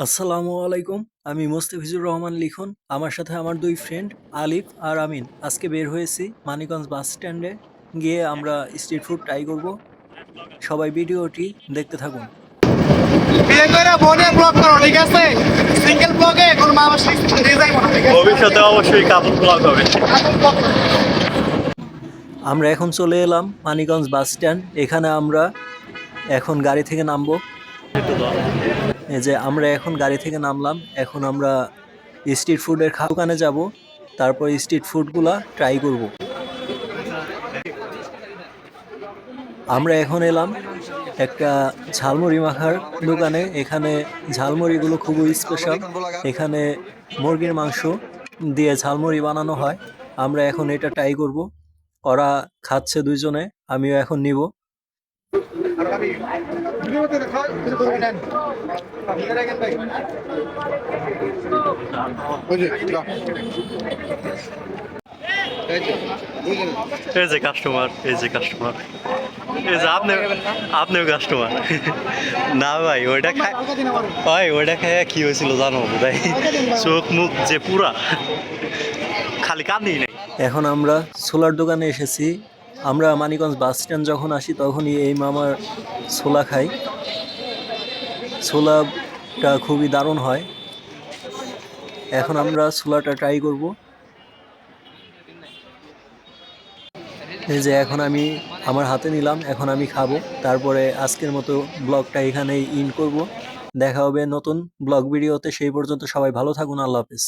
আসসালামু আলাইকুম। আমি মোস্তাফিজুর রহমান লিখন। আমার সাথে আমার ২ ফ্রেন্ড আলিফ আর আমিন আজকে বের হয়েছি মানিকগঞ্জ বাস স্ট্যান্ডে গিয়ে আমরা স্ট্রিট ফুড ট্রাই করব। সবাই ভিডিওটি দেখতে থাকুন। বিয়ে করে বোনে ব্লগ করো, ঠিক আছে? সিঙ্গেল ব্লগে কোন মা বাবা নিয়ে যাইবো না, ঠিক আছে? ভবিষ্যতে অবশ্যই কাপল ব্লগ হবে। আমরা এখন চলে এলাম মানিকগঞ্জ বাস স্ট্যান্ড। এখানে আমরা এখন গাড়ি থেকে নামবো। এই যে আমরা এখন গাড়ি থেকে নামলাম। এখন আমরা স্ট্রিট ফুডের দোকানে যাব। তারপর স্ট্রিট ফুডগুলা ট্রাই করব। আমরা এখন এলাম একটা ঝালমুড়ি মাখার দোকানে। এখানে ঝালমুড়িগুলো খুবই স্পেশাল। এখানে মুরগির মাংস দিয়ে ঝালমুড়ি বানানো হয়। আমরা এখন এটা ট্রাই করব। ওরা খাচ্ছে দুইজনে, আমিও এখন নিব। এই যে কাস্টমার, এই যে কাস্টমার, এই যে আপনিও কাস্টমার। না ভাই, ওইটা খাই ভাই, ওইটা খাইয়া কি হয়েছিল জানো বোধ হয়, চোখ মুখ যে পুরা খালি কান্দি নাই। এখন আমরা ছোলার দোকানে এসেছি। আমরা মানিকগঞ্জ বাস স্ট্যান্ড যখন আসি তখনই এই মামার ছোলা খাই। ছোলাটা খুবই দারুণ হয়। এখন আমরা ছোলাটা ট্রাই করব। এই যে এখন আমি আমার হাতে নিলাম, এখন আমি খাবো। তারপরে আজকের মতো ব্লগটা এখানেই ইন করব। দেখা হবে নতুন ব্লগ ভিডিওতে। সেই পর্যন্ত সবাই ভালো থাকুন। আল্লাহ হাফেজ।